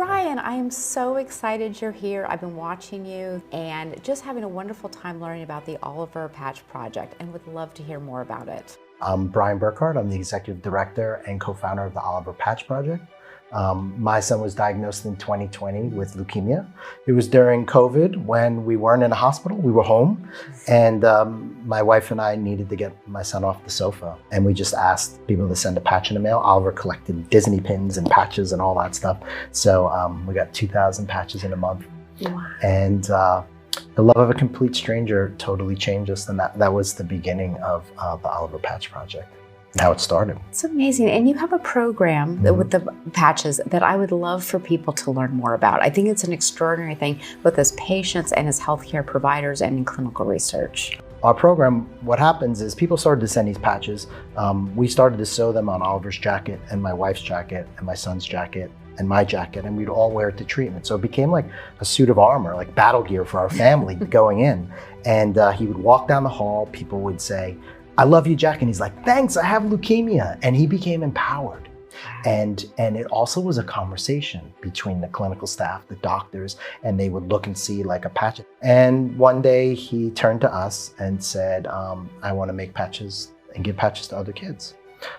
Brian, I am so excited you're here. I've been watching you and just having a wonderful time learning about the Oliver Patch Project and would love to hear more about it. I'm Brian Burkhart. I'm the Executive Director and co-founder of the Oliver Patch Project. My son was diagnosed in 2020 with leukemia. It was during COVID when we weren't in a hospital, we were home. And my wife and I needed to get my son off the sofa. And we just asked people to send a patch in the mail. Oliver collected Disney pins and patches and all that stuff. So we got 2,000 patches in a month. Wow. And the love of a complete stranger totally changed us. And that was the beginning of the Oliver Patch Project. How it started. It's amazing. And you have a program with the patches that I would love for people to learn more about. I think it's an extraordinary thing, both as patients and as healthcare providers and in clinical research. Our program, what happens is people started to send these patches. We started to sew them on Oliver's jacket and my wife's jacket and my son's jacket and my jacket, and we'd all wear it to treatment. So it became like a suit of armor, like battle gear for our family going in. And he would walk down the hall, people would say, "I love you, Jack." And he's like, "Thanks, I have leukemia." And he became empowered. And it also was a conversation between the clinical staff, the doctors, and they would look and see like a patch. And one day he turned to us and said, "I want to make patches and give patches to other kids."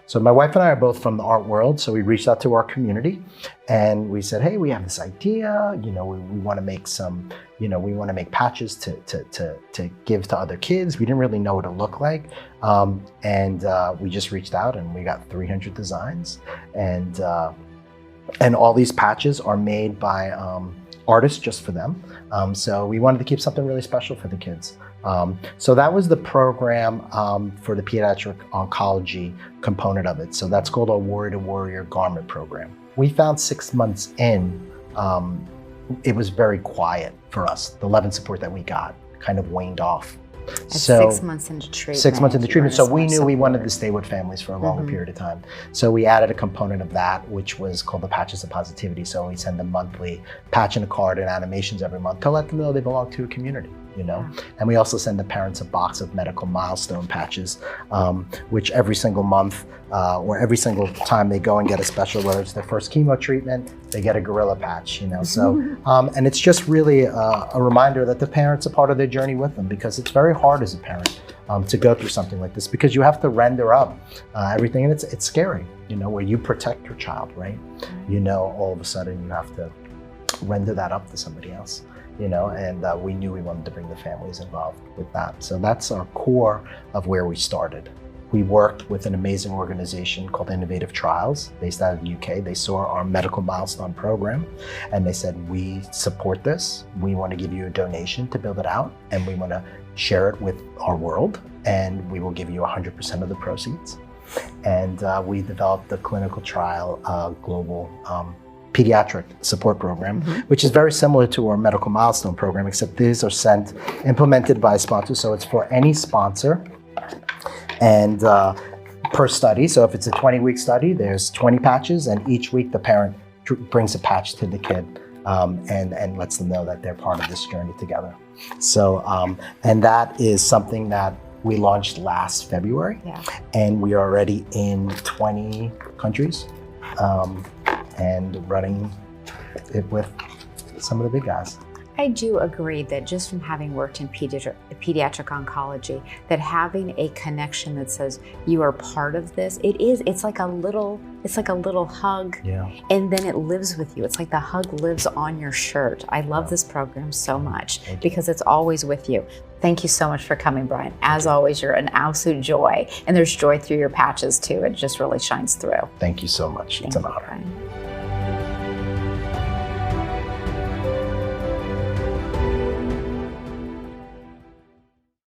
So my wife and I are both from the art world, so we reached out to our community and we said, "Hey, we have this idea, we want to make some, we want to make patches to give to other kids." We didn't really know what it looked like. We just reached out and we got 300 designs. And all these patches are made by artists just for them. So we wanted to keep something really special for the kids. So that was the program for the Pediatric Oncology component of it. So that's called our Warrior to Warrior Garment Program. We found 6 months in, it was very quiet for us. The love and support that we got kind of waned off. So 6 months into treatment. 6 months into treatment. So we knew we wanted to stay with families for a longer period of time. So we added a component of that, which was called the Patches of Positivity. So we send them monthly patch and a card and animations every month to let them know they belong to a community. And we also send the parents a box of medical milestone patches, which every single month or every single time they go and get a special, whether it's their first chemo treatment, they get a gorilla patch, So, and it's just really a reminder that the parents are part of their journey with them, because it's very hard as a parent to go through something like this, because you have to render up everything, and it's scary, where you protect your child, right? All of a sudden you have to render that up to somebody else. And we knew we wanted to bring the families involved with that. So that's our core of where we started. We worked with an amazing organization called Innovative Trials, based out of the UK. They saw our medical milestone program and they said, "We support this. We want to give you a donation to build it out, and we want to share it with our world, and we will give you 100% of the proceeds." And we developed the clinical trial global pediatric support program, which is very similar to our medical milestone program, except these are implemented by sponsors. So it's for any sponsor and per study. So if it's a 20-week study, there's 20 patches, and each week the parent brings a patch to the kid and lets them know that they're part of this journey together. So, and that is something that we launched last February, and we are already in 20 countries. And running it with some of the big guys. I do agree that just from having worked in pediatric oncology, that having a connection that says you are part of this, it's like a little hug, and then it lives with you. It's like the hug lives on your shirt. I love this program so much because it's always with you. Thank you so much for coming, Brian. As always, you're an absolute joy, and there's joy through your patches too. It just really shines through. Thank you so much. It's an honor. Brian.